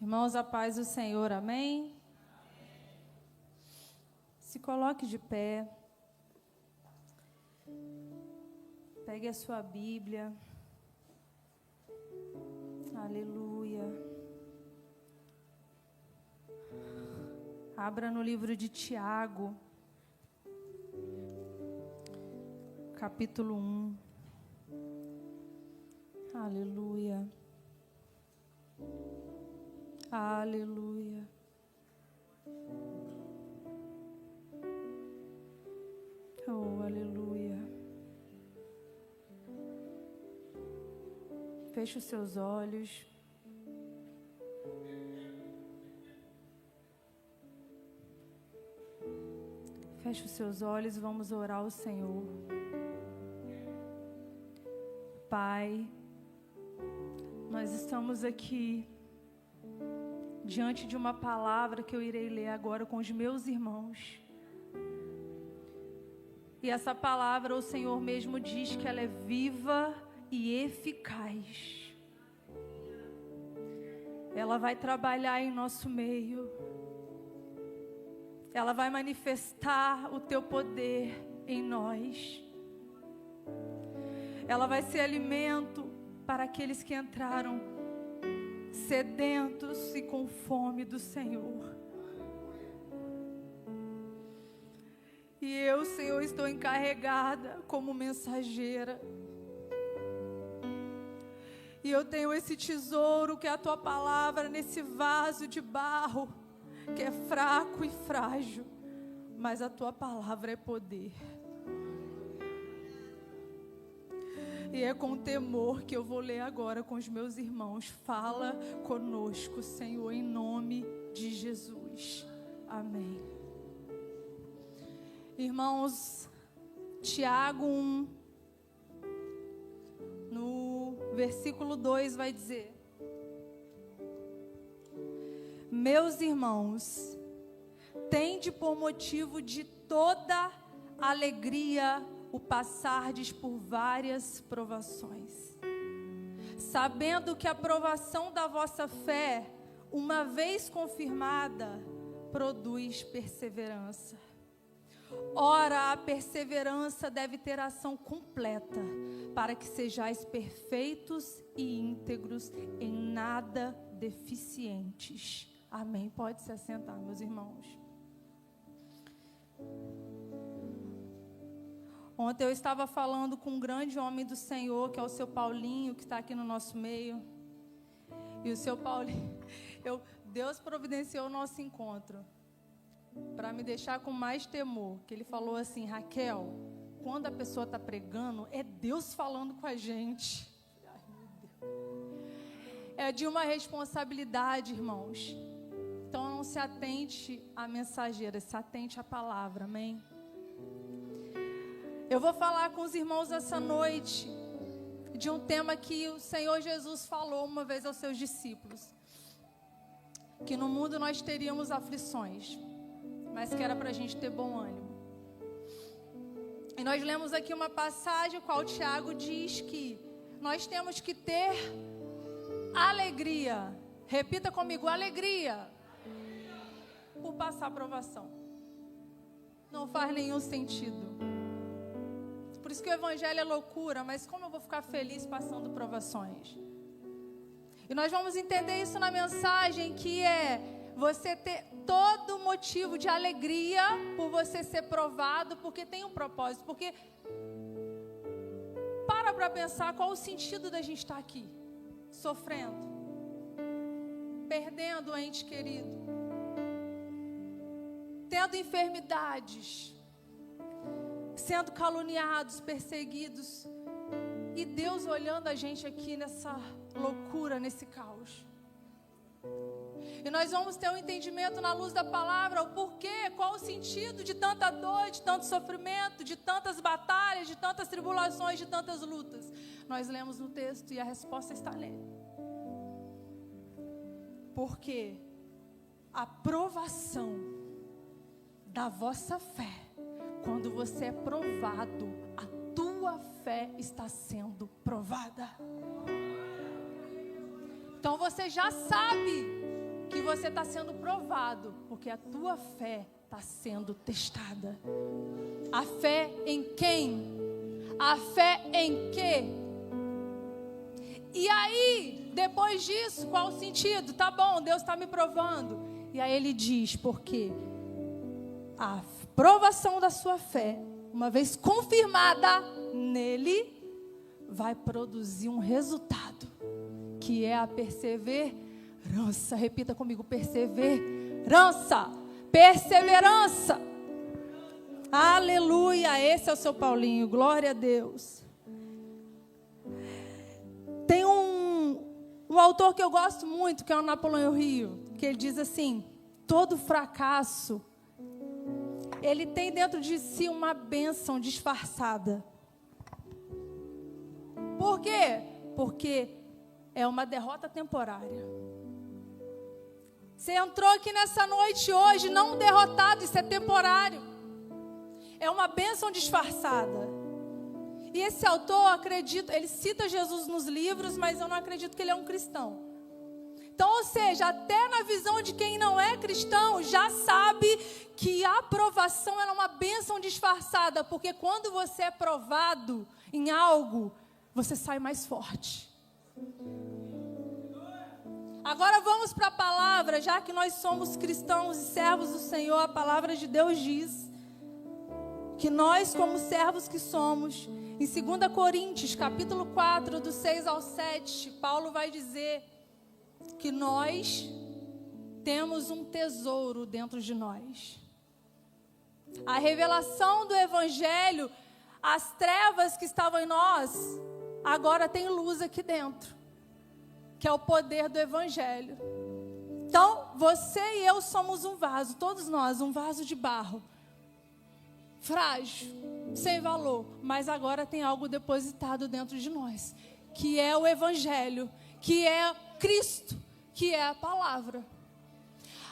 Irmãos, a paz do Senhor, amém? Se coloque de pé. Pegue a sua Bíblia. Aleluia. Abra no livro de Tiago, capítulo 1. Aleluia. Aleluia. Oh, aleluia. Feche os seus olhos. Feche os seus olhos e vamos orar ao Senhor. Pai, nós estamos aqui diante de uma palavra que eu irei ler agora com os meus irmãos. E essa palavra, o Senhor mesmo diz que ela é viva e eficaz. Ela vai trabalhar em nosso meio. Ela vai manifestar o teu poder em nós. Ela vai ser alimento para aqueles que entraram sedentos e com fome do Senhor. E eu, Senhor, estou encarregada como mensageira. E eu tenho esse tesouro que é a tua palavra nesse vaso de barro, que é fraco e frágil, mas a tua palavra é poder. E é com temor que eu vou ler agora com os meus irmãos. Fala conosco, Senhor, em nome de Jesus. Amém. Irmãos, Tiago 1, no versículo 2 vai dizer: Meus irmãos, tende por motivo de toda alegria o passardes por várias provações, sabendo que a provação da vossa fé, uma vez confirmada, produz perseverança. Ora, a perseverança deve ter ação completa, para que sejais perfeitos e íntegros, em nada deficientes. Amém. Pode se assentar, meus irmãos. Ontem eu estava falando com um grande homem do Senhor, que é o seu Paulinho, que está aqui no nosso meio. E o seu Paulinho, Deus providenciou o nosso encontro para me deixar com mais temor. Que ele falou assim: Raquel, quando a pessoa está pregando, é Deus falando com a gente. Ai, meu Deus. É de uma responsabilidade, irmãos. Então não se atente à mensageira, se atente à palavra, amém? Eu vou falar com os irmãos essa noite de um tema que o Senhor Jesus falou uma vez aos seus discípulos, que no mundo nós teríamos aflições, mas que era para a gente ter bom ânimo. E nós lemos aqui uma passagem, qual Tiago diz que nós temos que ter alegria. Repita comigo: alegria. Por passar a provação. Não faz nenhum sentido. Por isso que o evangelho é loucura, mas como eu vou ficar feliz passando provações? E nós vamos entender isso na mensagem, que é você ter todo motivo de alegria por você ser provado, porque tem um propósito. Porque para pensar qual o sentido da gente estar aqui, sofrendo, perdendo o ente querido, tendo enfermidades, sendo caluniados, perseguidos, e Deus olhando a gente aqui nessa loucura, nesse caos. E nós vamos ter um entendimento na luz da palavra, o porquê, qual o sentido de tanta dor, de tanto sofrimento, de tantas batalhas, de tantas tribulações, de tantas lutas. Nós lemos no texto e a resposta está nele. Porque a provação da vossa fé, quando você é provado, a tua fé está sendo provada. Então você já sabe que você está sendo provado, porque a tua fé está sendo testada. A fé em quem? A fé em quê? E aí, depois disso, qual o sentido? Tá bom, Deus está me provando. E aí ele diz, porque a provação da sua fé, uma vez confirmada nele, vai produzir um resultado, que é a perseverança. Repita comigo, perseverança. Perseverança. Aleluia, esse é o seu Paulinho, glória a Deus. Tem um autor que eu gosto muito, que é o Napoleão Hill, que ele diz assim: todo fracasso, ele tem dentro de si uma bênção disfarçada. Por quê? Porque é uma derrota temporária. Você entrou aqui nessa noite hoje não derrotado, isso é temporário. É uma bênção disfarçada. E esse autor, acredito, ele cita Jesus nos livros, mas eu não acredito que ele é um cristão. Então, ou seja, até na visão de quem não é cristão, já sabe que a aprovação é uma bênção disfarçada, porque quando você é provado em algo, você sai mais forte. Agora vamos para a palavra, já que nós somos cristãos e servos do Senhor, a palavra de Deus diz que nós, como servos que somos, em 2 Coríntios, capítulo 4, do 6 ao 7, Paulo vai dizer que nós temos um tesouro dentro de nós. A revelação do Evangelho, as trevas que estavam em nós, agora tem luz aqui dentro, que é o poder do Evangelho. Então, você e eu somos um vaso, todos nós, um vaso de barro, frágil, sem valor, mas agora tem algo depositado dentro de nós, que é o Evangelho, que é Cristo, que é a palavra.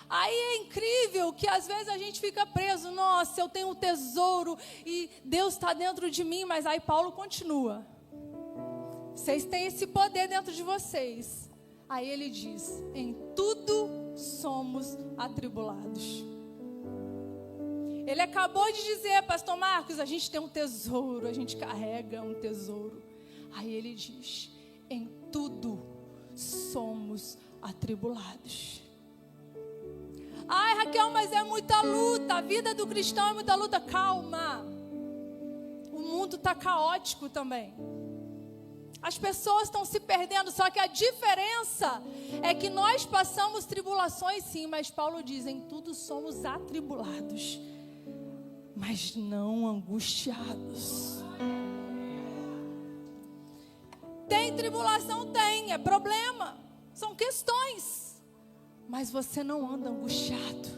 Aí é incrível que às vezes a gente fica preso, nossa, eu tenho um tesouro e Deus está dentro de mim, mas aí Paulo continua. Vocês têm esse poder dentro de vocês. Aí ele diz, em tudo somos atribulados. Ele acabou de dizer, pastor Marcos, a gente tem um tesouro, a gente carrega um tesouro. Aí ele diz, em tudo somos atribulados. Ai, Raquel, mas é muita luta, a vida do cristão é muita luta. Calma, o mundo está caótico também. As pessoas estão se perdendo, só que a diferença é que nós passamos tribulações sim, mas Paulo diz, em tudo somos atribulados, mas não angustiados. Tem tribulação? Tem, é problema, são questões, mas você não anda angustiado.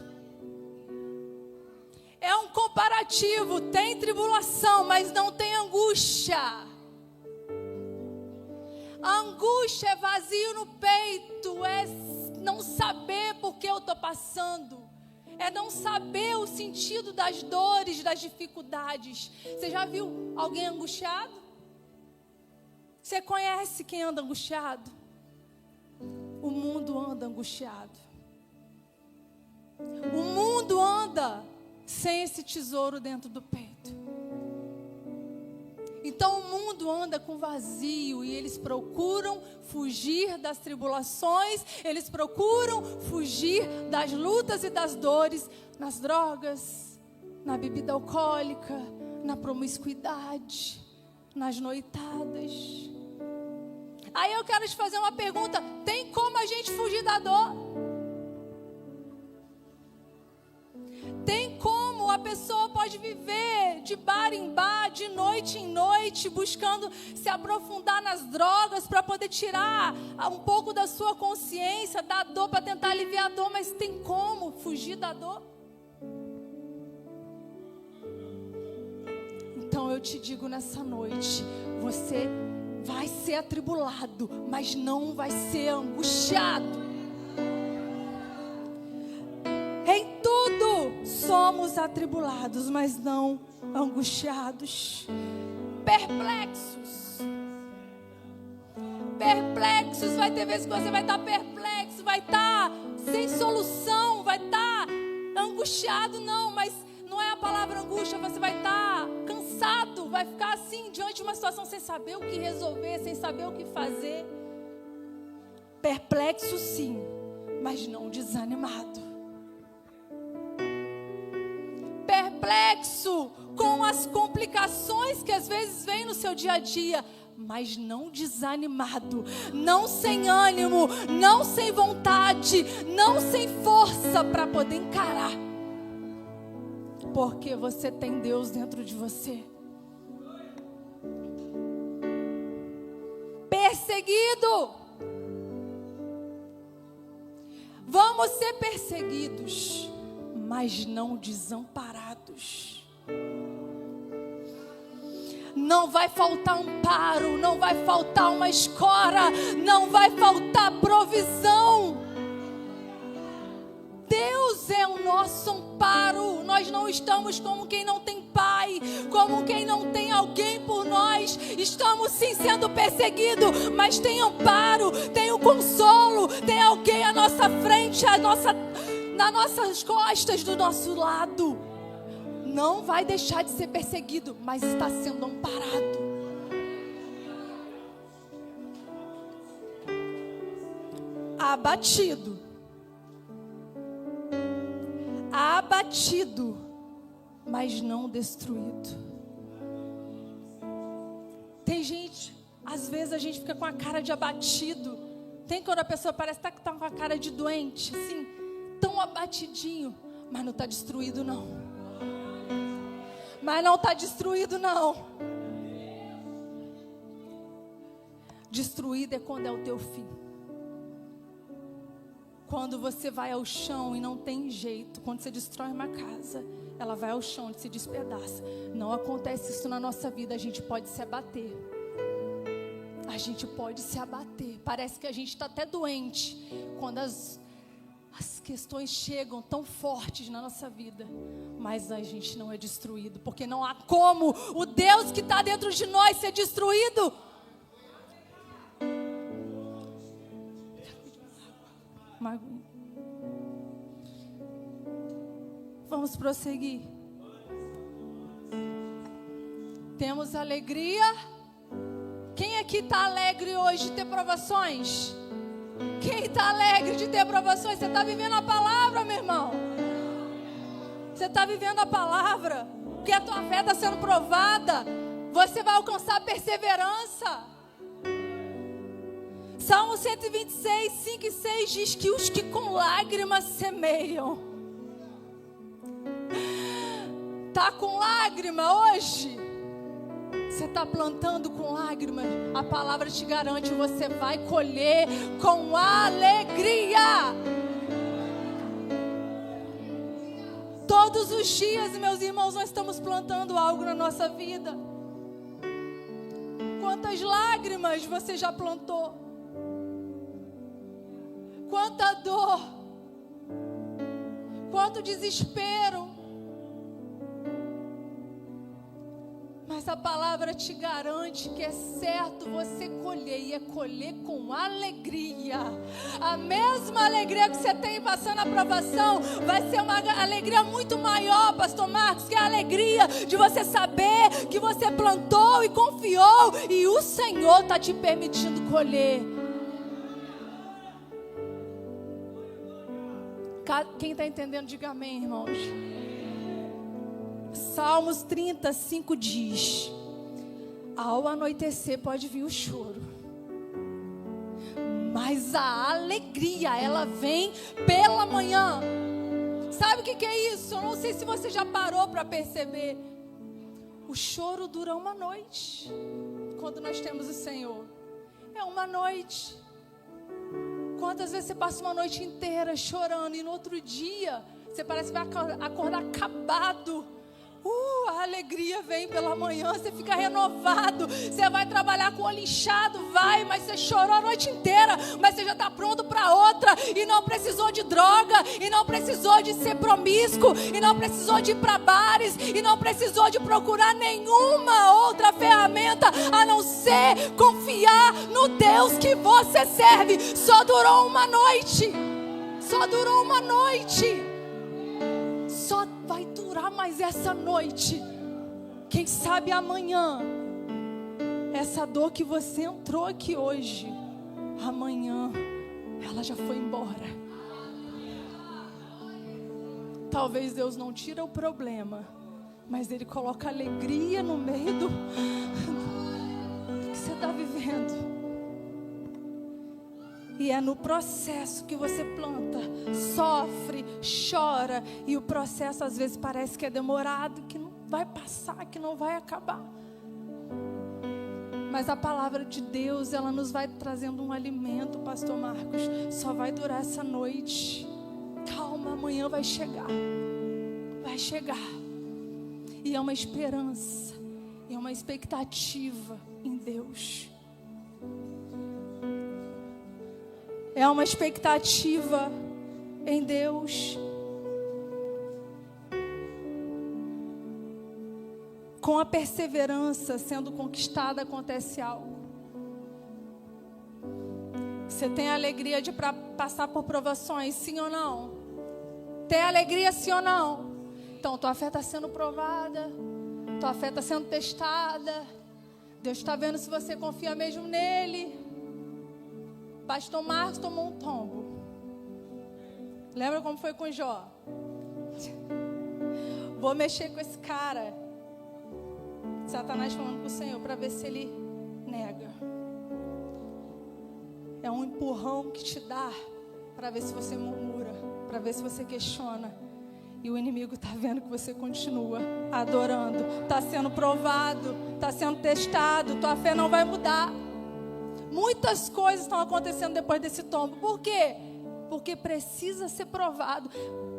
É um comparativo, tem tribulação, mas não tem angústia. A angústia é vazio no peito, é não saber por que eu estou passando. É não saber o sentido das dores, das dificuldades. Você já viu alguém angustiado? Você conhece quem anda angustiado? O mundo anda angustiado. O mundo anda sem esse tesouro dentro do peito. Então o mundo anda com vazio e eles procuram fugir das tribulações, eles procuram fugir das lutas e das dores nas drogas, na bebida alcoólica, na promiscuidade, nas noitadas. Aí eu quero te fazer uma pergunta: tem como a gente fugir da dor? Tem como a pessoa pode viver de bar em bar, de noite em noite, buscando se aprofundar nas drogas para poder tirar um pouco da sua consciência, da dor, para tentar aliviar a dor, mas tem como fugir da dor? Então eu te digo nessa noite, você vai ser atribulado, mas não vai ser angustiado. Em tudo somos atribulados, mas não angustiados. Perplexos. Perplexos, vai ter vezes que você vai estar perplexo. vezes vai estar sem solução, vai estar angustiado, não, mas não é a palavra angústia, você vai estar cansado, vai ficar assim, diante de uma situação sem saber o que resolver, sem saber o que fazer. Perplexo sim, mas não desanimado. Perplexo com as complicações que às vezes vêm no seu dia a dia, mas não desanimado, não sem ânimo, não sem vontade, não sem força para poder encarar. Porque você tem Deus dentro de você. Perseguido. Vamos ser perseguidos, mas não desamparados. Não vai faltar amparo, não vai faltar uma escora, não vai faltar provisão. Deus é o nosso amparo. Nós não estamos como quem não tem pai, como quem não tem alguém por nós. Estamos sim sendo perseguidos, mas tem amparo, tem o consolo, tem alguém à nossa frente, nas nossas costas, do nosso lado. Não vai deixar de ser perseguido, mas está sendo amparado. Abatido, mas não destruído. Tem gente, às vezes a gente fica com a cara de abatido. Tem quando a pessoa parece que está com a cara de doente, assim, tão abatidinho, mas não está destruído não. Mas não está destruído não. Destruído é quando é o teu fim. Quando você vai ao chão e não tem jeito. Quando você destrói uma casa, ela vai ao chão e se despedaça. Não acontece isso na nossa vida. A gente pode se abater. A gente pode se abater. Parece que a gente está até doente quando as questões chegam tão fortes na nossa vida. Mas a gente não é destruído, porque não há como o Deus que está dentro de nós ser destruído. Vamos prosseguir. Temos alegria. Quem aqui está alegre hoje de ter provações? Quem está alegre de ter provações? Você está vivendo a palavra, meu irmão. Você está vivendo a palavra. Porque a tua fé está sendo provada. Você vai alcançar perseverança. Salmo 126, 5 e 6 diz que os que com lágrimas semeiam. Está com lágrima hoje? Você está plantando com lágrimas? A palavra te garante, você vai colher com alegria. Todos os dias, meus irmãos, nós estamos plantando algo na nossa vida. Quantas lágrimas você já plantou? Quanta dor, quanto desespero. Mas a palavra te garante que é certo você colher, e é colher com alegria. A mesma alegria que você tem passando a provação vai ser uma alegria muito maior, pastor Marcos, que é a alegria de você saber que você plantou e confiou, e o Senhor está te permitindo colher. Quem está entendendo, diga amém, irmãos. Salmos 35 diz: ao anoitecer pode vir o choro, mas a alegria, ela vem pela manhã. Sabe o que é isso? Eu não sei se você já parou para perceber. O choro dura uma noite. Quando nós temos o Senhor, é uma noite. Quantas vezes você passa uma noite inteira chorando e no outro dia você parece que vai acordar acabado, A alegria vem pela manhã, você fica renovado, você vai trabalhar com o olho inchado, vai, mas você chorou a noite inteira, mas você já está pronto para outra, e não precisou de droga, e não precisou de ser promíscuo, e não precisou de ir para bares, e não precisou de procurar nenhuma outra ferramenta, a não ser confiar no Deus que você serve. Só durou uma noite, só durou uma noite, só vai durar mais essa noite. Quem sabe amanhã, essa dor que você entrou aqui hoje, amanhã ela já foi embora. Talvez Deus não tire o problema, mas Ele coloca alegria no meio do que você está vivendo. E é no processo que você planta, sofre, chora, e o processo às vezes parece que é demorado, que não vai passar, que não vai acabar. Mas a palavra de Deus, ela nos vai trazendo um alimento, pastor Marcos. Só vai durar essa noite. Calma, amanhã vai chegar. Vai chegar. E é uma esperança, é uma expectativa em Deus. É uma expectativa em Deus. Com a perseverança sendo conquistada, acontece algo. Você tem a alegria de passar por provações, sim ou não? Tem alegria, sim ou não? Então, tua fé está sendo provada, tua fé está sendo testada. Deus está vendo se você confia mesmo nele. Pastor Marcos tomou um tombo. Lembra como foi com Jó? Vou mexer com esse cara. Satanás falando com o Senhor para ver se ele nega. É um empurrão que te dá para ver se você murmura, para ver se você questiona. E o inimigo está vendo que você continua adorando. Está sendo provado, está sendo testado. Tua fé não vai mudar. Muitas coisas estão acontecendo depois desse tombo. Por quê? Porque precisa ser provado.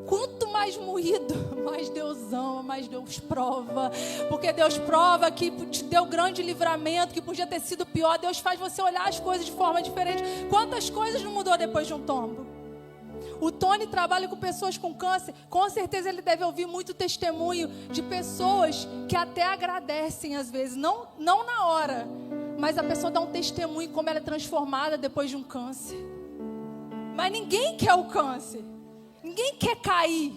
Quanto mais moído, mais Deus ama, mais Deus prova. Porque Deus prova que te deu grande livramento, que podia ter sido pior. Deus faz você olhar as coisas de forma diferente. Quantas coisas não mudou depois de um tombo? O Tony trabalha com pessoas com câncer. Com certeza ele deve ouvir muito testemunho de pessoas que até agradecem às vezes. Não na hora, mas a pessoa dá um testemunho como ela é transformada depois de um câncer. Mas ninguém quer o câncer. Ninguém quer cair.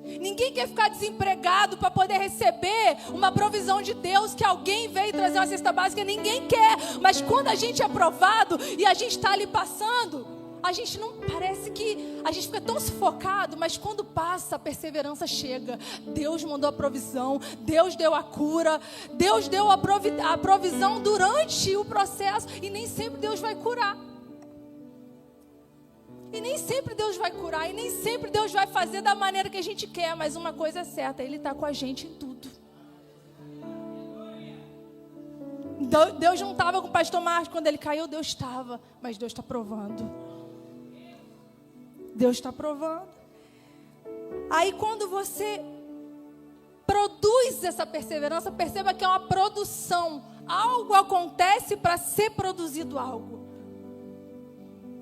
Ninguém quer ficar desempregado para poder receber uma provisão de Deus, que alguém veio trazer uma cesta básica. Ninguém quer. Mas quando a gente é provado e a gente está ali passando, a gente não parece que a gente fica tão sufocado, mas quando passa, a perseverança chega. Deus mandou a provisão, Deus deu a cura, Deus deu a provisão durante o processo, e nem sempre Deus vai curar. E nem sempre Deus vai curar, e nem sempre Deus vai fazer da maneira que a gente quer, mas uma coisa é certa, Ele está com a gente em tudo. Deus não estava com o pastor Marcos quando ele caiu, Deus estava, mas Deus está provando. Deus está provando. Aí quando você produz essa perseverança, perceba que é uma produção. Algo acontece para ser produzido algo.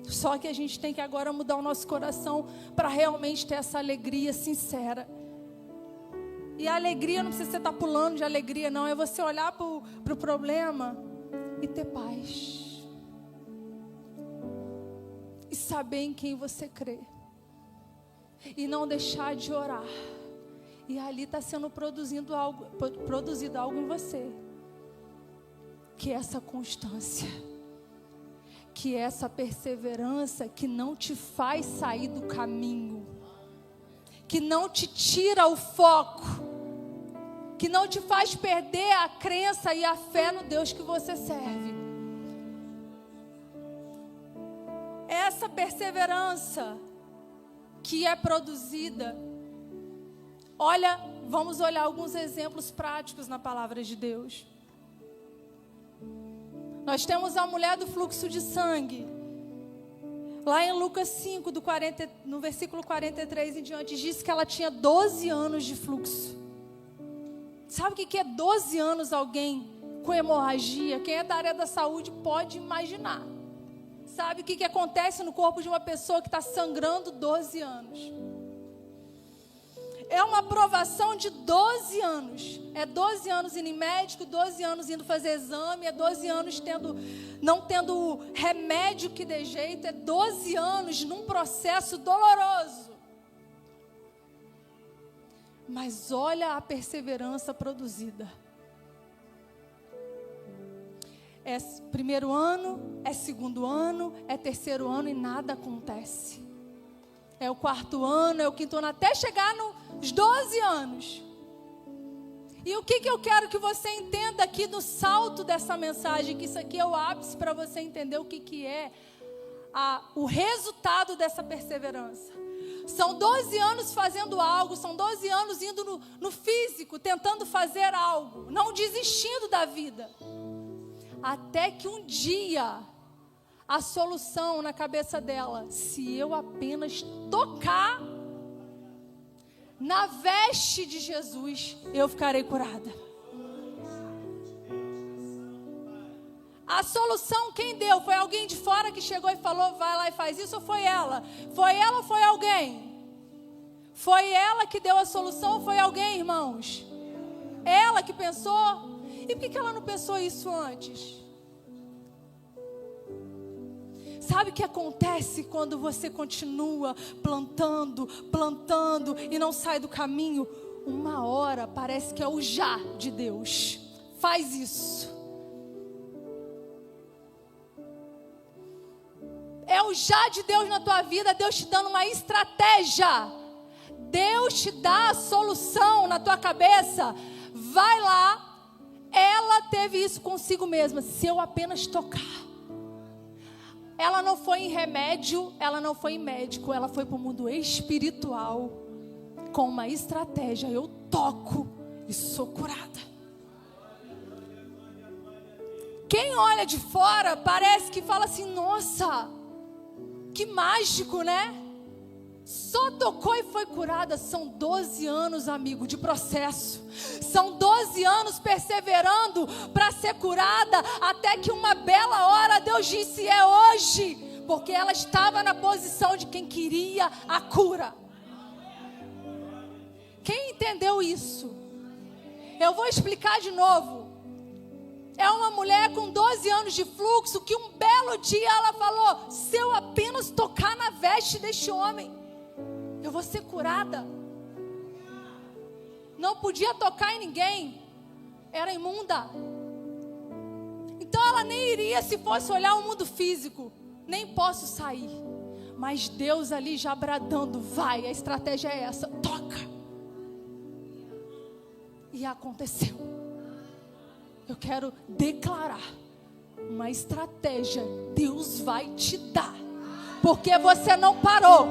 Só que a gente tem que agora mudar o nosso coração para realmente ter essa alegria sincera. E a alegria não precisa você estar pulando de alegria, não. É você olhar para o problema e ter paz. E saber em quem você crê. E não deixar de orar. E ali está sendo produzido algo em você. Que é essa constância. Que é essa perseverança que não te faz sair do caminho. Que não te tira o foco. Que não te faz perder a crença e a fé no Deus que você serve. Essa perseverança que é produzida. Olha, vamos olhar alguns exemplos práticos na palavra de Deus. Nós temos a mulher do fluxo de sangue. Lá em Lucas 5, no versículo 43 em diante, diz que ela tinha 12 anos de fluxo. Sabe o que é 12 anos alguém com hemorragia? Quem é da área da saúde pode imaginar. Sabe o que acontece no corpo de uma pessoa que está sangrando 12 anos? É uma provação de 12 anos. É 12 anos indo em médico, 12 anos indo fazer exame, é 12 anos não tendo remédio que dê jeito, é 12 anos num processo doloroso. Mas olha a perseverança produzida. É primeiro ano, é segundo ano, é terceiro ano e nada acontece. É o quarto ano, é o quinto ano, até chegar nos 12 anos. E o que eu quero que você entenda aqui no salto dessa mensagem, que isso aqui é o ápice para você entender o que é o resultado dessa perseverança. São 12 anos fazendo algo, são 12 anos indo no físico, tentando fazer algo, não desistindo da vida. Até que um dia, a solução na cabeça dela, se eu apenas tocar na veste de Jesus, eu ficarei curada. A solução quem deu? Foi alguém de fora que chegou e falou, vai lá e faz isso, ou foi ela? Foi ela ou foi alguém? Foi ela que deu a solução ou foi alguém, irmãos? Ela que pensou? E por que ela não pensou isso antes? Sabe o que acontece quando você continua plantando e não sai do caminho? Uma hora parece que é o já de Deus. Faz isso. É o já de Deus na tua vida, Deus te dando uma estratégia. Deus te dá a solução na tua cabeça. Vai lá. Ela teve isso consigo mesma. Se eu apenas tocar. Ela não foi em remédio, ela não foi em médico. Ela foi para o mundo espiritual. Com uma estratégia. Eu toco e sou curada. Quem olha de fora parece que fala assim, nossa, que mágico, né? Só tocou e foi curada. São 12 anos, amigo, de processo. São 12 anos perseverando para ser curada. Até que uma bela hora Deus disse, é hoje. Porque ela estava na posição de quem queria a cura. Quem entendeu isso? Eu vou explicar de novo. É uma mulher com 12 anos de fluxo que um belo dia ela falou, se eu apenas tocar na veste deste homem, eu vou ser curada. Não podia tocar em ninguém. Era imunda. Então ela nem iria se fosse olhar o mundo físico. Nem posso sair. Mas Deus ali já bradando, vai, a estratégia é essa, toca. E aconteceu. Eu quero declarar uma estratégia. Deus vai te dar. Porque você não parou.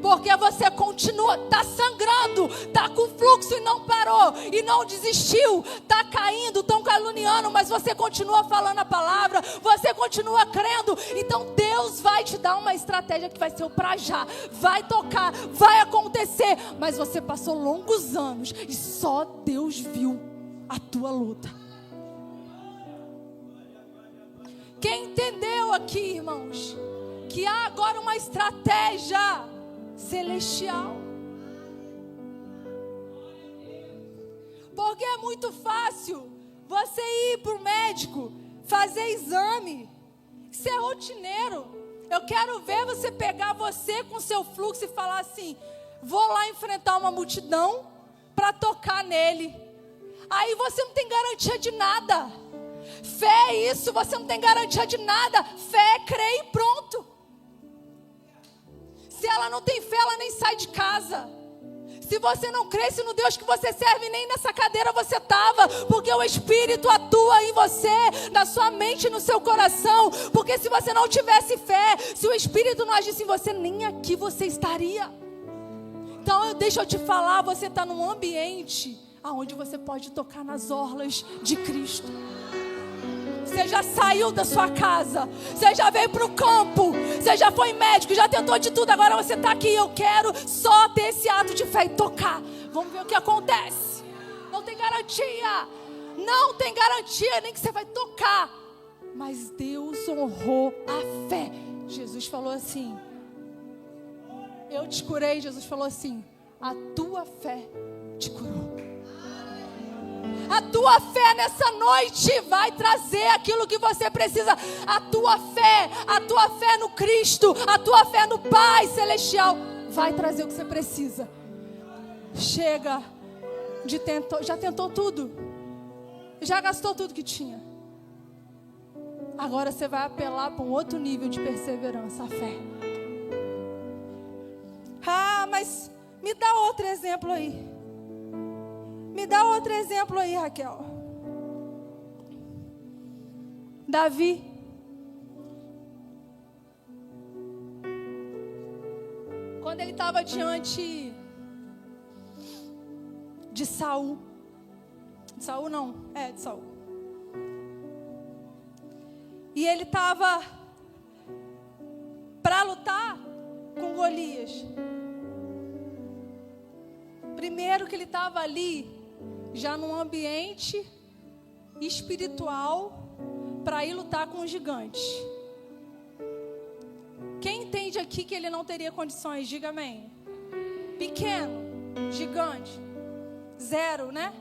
Porque você continua, está sangrando, está com fluxo e não parou, e não desistiu, está caindo, estão caluniando, mas você continua falando a palavra, você continua crendo. Então Deus vai te dar uma estratégia que vai ser o pra já, vai tocar, vai acontecer, mas você passou longos anos e só Deus viu a tua luta. Quem entendeu aqui, irmãos, que há agora uma estratégia celestial? Porque é muito fácil você ir para o médico, fazer exame. Isso é rotineiro. Eu quero ver você pegar você com seu fluxo e falar assim, vou lá enfrentar uma multidão para tocar nele. Aí você não tem garantia de nada. Fé é isso, você não tem garantia de nada. Fé é crer e pronto. Se ela não tem fé, ela nem sai de casa. Se você não cresce no Deus que você serve, nem nessa cadeira você estava. Porque o Espírito atua em você, na sua mente e no seu coração. Porque se você não tivesse fé, se o Espírito não agisse em você, nem aqui você estaria. Então deixa eu te falar, você está num ambiente onde você pode tocar nas orlas de Cristo. Você já saiu da sua casa, você já veio para o campo, você já foi médico, já tentou de tudo, agora você está aqui. Eu quero só ter esse ato de fé e tocar. Vamos ver o que acontece. Não tem garantia. Não tem garantia nem que você vai tocar. Mas Deus honrou a fé. Jesus falou assim: eu te curei. Jesus falou assim: a tua fé te curou. A tua fé nessa noite vai trazer aquilo que você precisa. A tua fé no Cristo, a tua fé no Pai Celestial vai trazer o que você precisa. Chega de já tentou tudo, já gastou tudo que tinha. Agora você vai apelar para um outro nível de perseverança, a fé. Ah, mas me dá outro exemplo aí. Me dá outro exemplo aí, Raquel. Davi. Quando ele estava diante de Saul. De Saul não, de Saul. E ele estava para lutar com Golias. Primeiro que ele estava ali, já num ambiente espiritual, para ir lutar com um gigante. Quem entende aqui que ele não teria condições, diga amém. Pequeno, gigante, zero, né?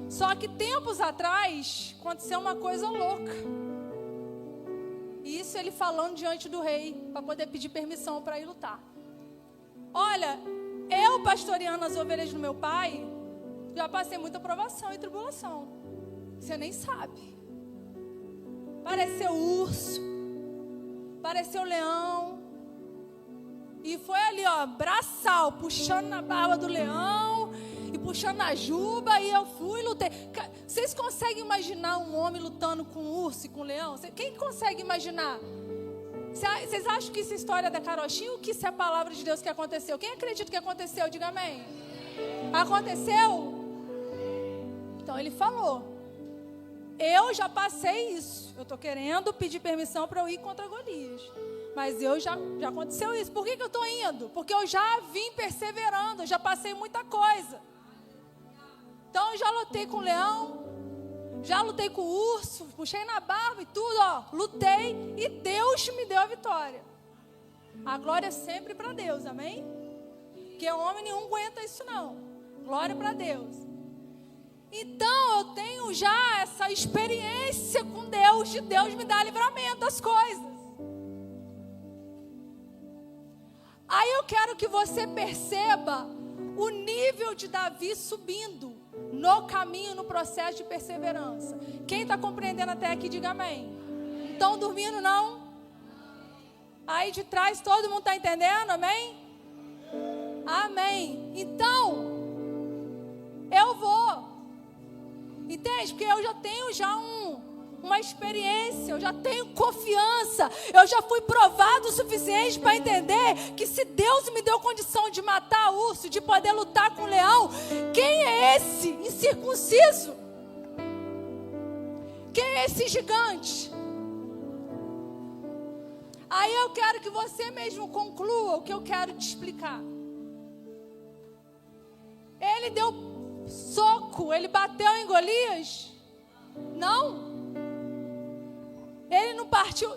Só que tempos atrás, aconteceu uma coisa louca. Isso ele falando diante do rei, para poder pedir permissão para ir lutar. Olha, eu pastoreando as ovelhas do meu pai, já passei muita provação e tribulação. Você nem sabe. Pareceu urso, pareceu leão. E foi ali, ó, braçal, puxando na barba do leão e puxando na juba. E eu fui e lutei. Vocês conseguem imaginar um homem lutando com um urso e com um leão? Quem consegue imaginar? Vocês acham que isso é história da carochinha ou que isso é a palavra de Deus que aconteceu? Quem acredita que aconteceu? Diga amém. Aconteceu? Então ele falou: eu já passei isso. Eu estou querendo pedir permissão para eu ir contra Golias. Mas já aconteceu isso. Por que eu estou indo? Porque eu já vim perseverando. Eu já passei muita coisa. Então eu já lutei com o leão. Já lutei com o urso. Puxei na barba e tudo, ó. Lutei e Deus me deu a vitória. A glória é sempre para Deus, amém? Porque homem nenhum aguenta isso não. Glória para Deus. Então eu tenho já essa experiência com Deus, de Deus me dar livramento das coisas. Aí eu quero que você perceba o nível de Davi subindo no caminho, no processo de perseverança. Quem está compreendendo até aqui, diga amém. Não estão dormindo não? Aí de trás todo mundo está entendendo, amém? Amém. Então, eu vou. Entende? Porque eu já tenho uma experiência, eu já tenho confiança, eu já fui provado o suficiente para entender que se Deus me deu condição de matar urso, de poder lutar com o leão, quem é esse incircunciso? Quem é esse gigante? Aí eu quero que você mesmo conclua o que eu quero te explicar. Ele deu soco, ele bateu em Golias? Não. Ele não partiu,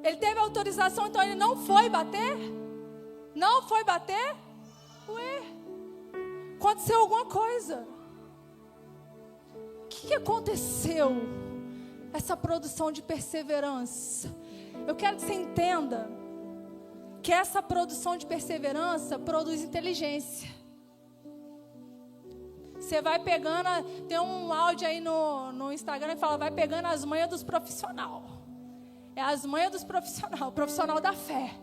ele teve autorização, então ele não foi bater? Não foi bater? Ué, aconteceu alguma coisa. O que aconteceu? Essa produção de perseverança. Eu quero que você entenda que essa produção de perseverança produz inteligência. Você vai pegando, tem um áudio aí no Instagram que fala, vai pegando as manhas dos profissionais. É as manhas dos profissionais, o profissional da fé.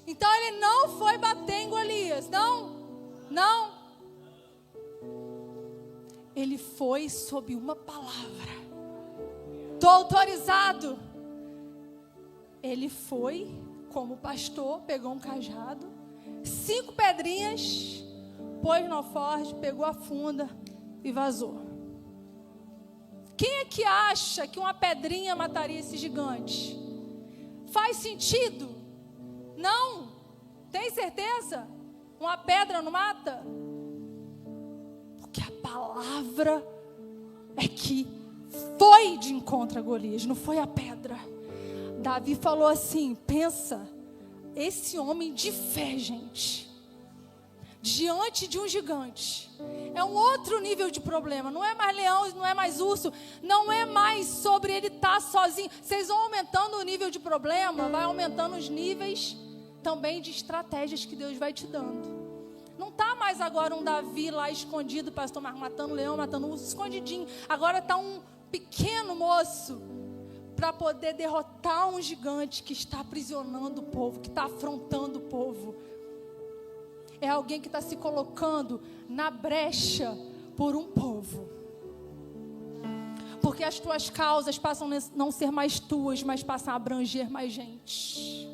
Então ele não foi bater em Golias, não. Ele foi sob uma palavra. Estou autorizado. Ele foi como pastor, pegou um cajado, 5 pedrinhas, pôs no alforje, pegou a funda e vazou. Quem é que acha que uma pedrinha mataria esse gigante? Faz sentido? Não. Tem certeza? Uma pedra não mata? palavra é que foi de encontro a Golias, não foi a pedra. Davi falou assim, pensa, esse homem de fé, gente, diante de um gigante, é um outro nível de problema, não é mais leão, não é mais urso, não é mais sobre ele estar sozinho. Vocês vão aumentando o nível de problema, vai aumentando os níveis também de estratégias que Deus vai te dando. Não está mais agora um Davi lá escondido, pastor, matando leão, matando urso, escondidinho. Agora está um pequeno moço para poder derrotar um gigante que está aprisionando o povo, que está afrontando o povo. É alguém que está se colocando na brecha por um povo. Porque as tuas causas passam a não ser mais tuas, mas passam a abranger mais gente.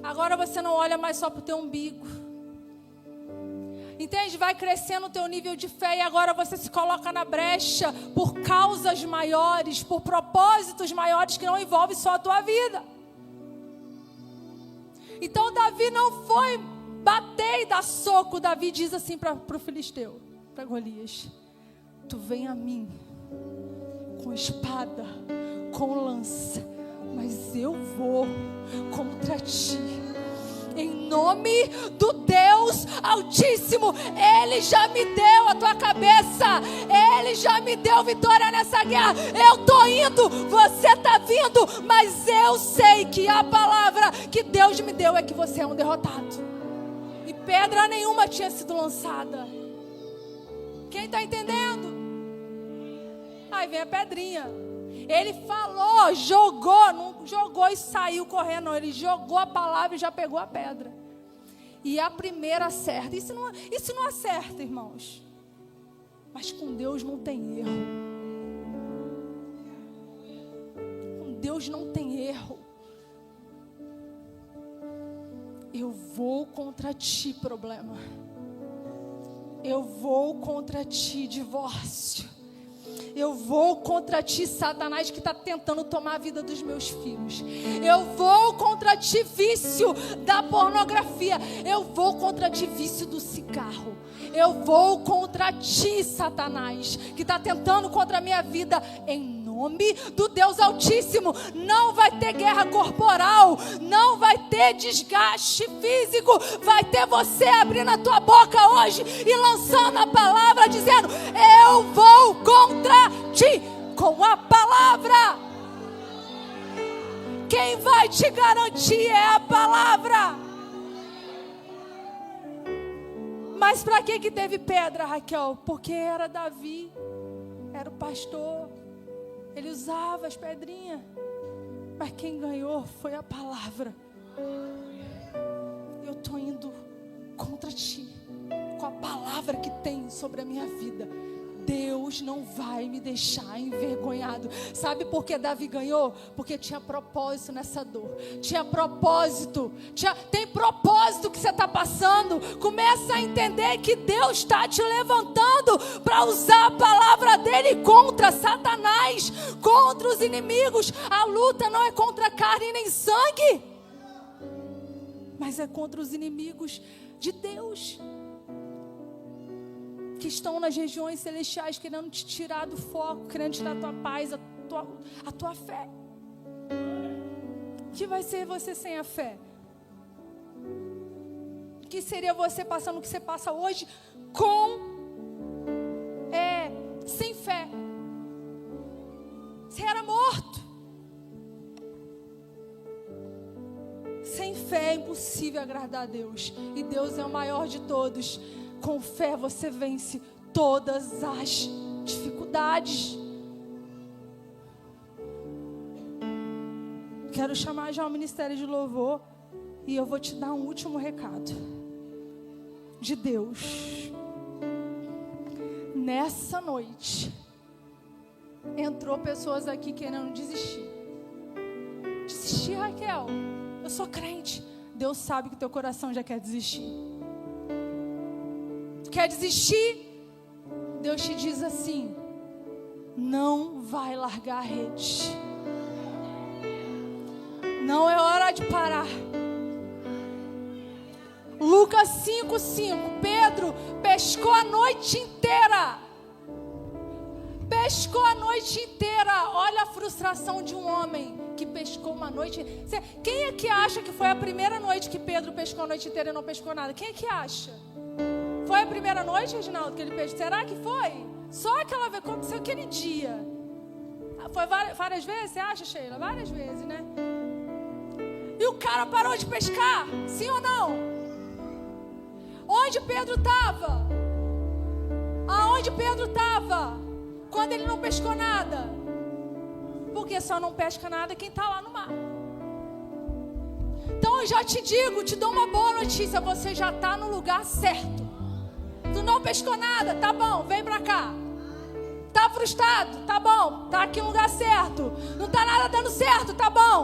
Agora você não olha mais só para o teu umbigo. Entende? Vai crescendo o teu nível de fé e agora você se coloca na brecha por causas maiores, por propósitos maiores que não envolvem só a tua vida. Então Davi não foi bater e dar soco. Davi diz assim para o filisteu, para Golias: tu vem a mim com espada, com lança, mas eu vou contra ti. Em nome do Deus Altíssimo, Ele já me deu a tua cabeça, Ele já me deu vitória nessa guerra. Eu estou indo, você está vindo, mas eu sei que a palavra que Deus me deu é que você é um derrotado. E pedra nenhuma tinha sido lançada. Quem está entendendo? Aí vem a pedrinha. Ele falou, jogou, não jogou e saiu correndo, não. Ele jogou a palavra e já pegou a pedra. E a primeira acerta. Isso não acerta, irmãos. Mas com Deus não tem erro. Com Deus não tem erro. Eu vou contra ti, problema. Eu vou contra ti, divórcio. Eu vou contra ti, Satanás, que está tentando tomar a vida dos meus filhos. Eu vou contra ti, vício da pornografia. Eu vou contra ti, vício do cigarro. Eu vou contra ti, Satanás, que está tentando contra a minha vida. Em nome do Deus Altíssimo, não vai ter guerra corporal, não vai ter desgaste físico. Vai ter você abrindo a tua boca hoje e lançando a palavra, dizendo: eu vou contra ti com a palavra. Quem vai te garantir é a palavra. Mas para que teve pedra, Raquel? Porque era Davi, era o pastor, ele usava as pedrinhas. Mas quem ganhou foi a palavra. Eu estou indo contra ti com a palavra que tem sobre a minha vida. Deus não vai me deixar envergonhado. Sabe por que Davi ganhou? Porque tinha propósito nessa dor. Tinha propósito. Tem propósito que você está passando. Começa a entender que Deus está te levantando para usar a palavra dele contra Satanás, contra os inimigos. A luta não é contra carne nem sangue, mas é contra os inimigos de Deus, que estão nas regiões celestiais, querendo te tirar do foco, querendo tirar a tua paz, a tua fé. O que vai ser você sem a fé? O que seria você passando o que você passa hoje sem fé? Você era morto. Sem fé é impossível agradar a Deus. E Deus é o maior de todos. Com fé você vence todas as dificuldades. Quero chamar já o Ministério de Louvor. E eu vou te dar um último recado de Deus. Nessa noite, entrou pessoas aqui querendo desistir. Desistir, Raquel? Eu sou crente. Deus sabe que teu coração já quer desistir. Quer desistir? Deus te diz assim: não vai largar a rede. Não é hora de parar. Lucas 5:5. Pedro pescou a noite inteira. Pescou a noite inteira. Olha a frustração de um homem que pescou uma noite. Quem é que acha que foi a primeira noite que Pedro pescou a noite inteira e não pescou nada? Quem é que acha? Foi a primeira noite, Reginaldo, que ele pescou? Será que foi? Só aquela vez, aconteceu aquele dia. Foi várias vezes, você acha, Sheila? Várias vezes, né? E o cara parou de pescar? Sim ou não? Onde Pedro estava? Aonde Pedro estava? Quando ele não pescou nada? Porque só não pesca nada quem está lá no mar. Então eu já te digo, te dou uma boa notícia. Você já está no lugar certo. Tu não pescou nada? Tá bom, vem pra cá. Tá frustrado? Tá bom, tá aqui no lugar certo. Não tá nada dando certo? Tá bom.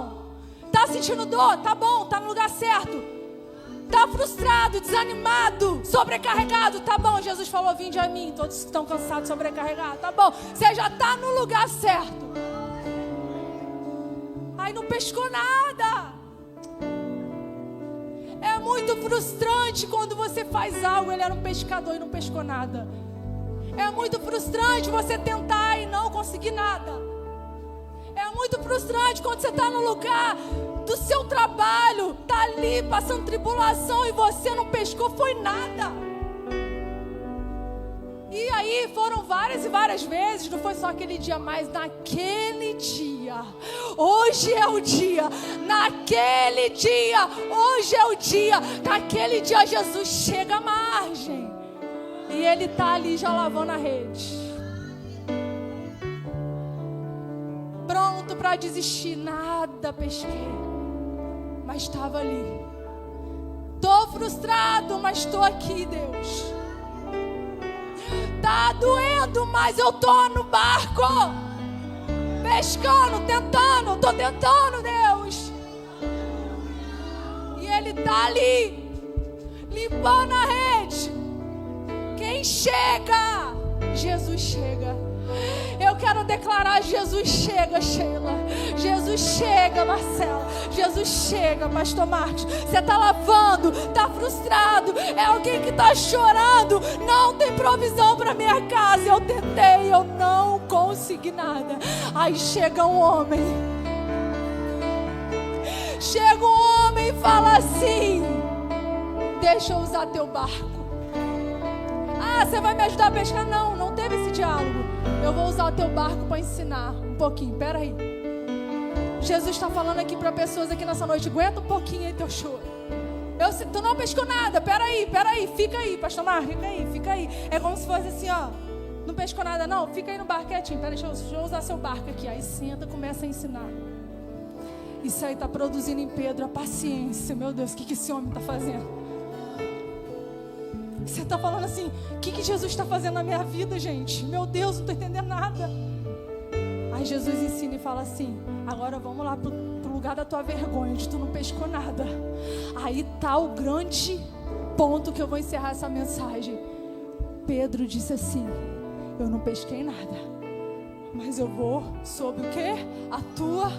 Tá sentindo dor? Tá bom, tá no lugar certo. Tá frustrado, desanimado, sobrecarregado? Tá bom, Jesus falou, vinde a mim. Todos estão cansados, sobrecarregados. Tá bom, você já tá no lugar certo. Aí não pescou nada. É muito frustrante quando você faz algo. Ele era um pescador e não pescou nada. É muito frustrante você tentar e não conseguir nada. É muito frustrante quando você está no lugar do seu trabalho, está ali passando tribulação e você não pescou, foi nada. E aí foram várias e várias vezes, não foi só aquele dia, mas naquele dia, hoje é o dia, naquele dia, hoje é o dia, naquele dia Jesus chega à margem e ele está ali já lavando a rede, pronto para desistir. Nada pesquei, mas estava ali. Estou frustrado, mas estou aqui, Deus. Tá doendo, mas eu tô no barco, pescando, tentando, tô tentando, Deus. E ele tá ali, limpando a rede. Quem chega? Jesus chega. Eu quero declarar: Jesus chega, Sheila. Jesus chega, Marcela. Jesus chega, Pastor Marcos. Você está lavando, está frustrado. É alguém que está chorando. Não tem provisão para minha casa. Eu tentei, eu não consegui nada. Aí chega um homem. Chega um homem e fala assim: deixa eu usar teu barco. Ah, você vai me ajudar a pescar? Não, não teve esse diálogo. Eu vou usar o teu barco para ensinar um pouquinho. Pera aí. Jesus está falando aqui para pessoas aqui nessa noite. Aguenta um pouquinho aí teu choro. Tu não pescou nada. Pera aí. Fica aí, pastor Marcos. Fica aí. É como se fosse assim, ó. Não pescou nada não? Fica aí no barco quietinho. Pera aí, deixa eu usar seu barco aqui. Aí senta, começa a ensinar. Isso aí está produzindo em Pedro a paciência. Meu Deus, o que esse homem está fazendo? Você está falando assim: o que Jesus está fazendo na minha vida, gente? Meu Deus, não estou entendendo nada. Aí Jesus ensina e fala assim: agora vamos lá pro lugar da tua vergonha, onde tu não pescou nada. Aí está o grande ponto que eu vou encerrar essa mensagem. Pedro disse assim: eu não pesquei nada, mas eu vou sob o quê? A tua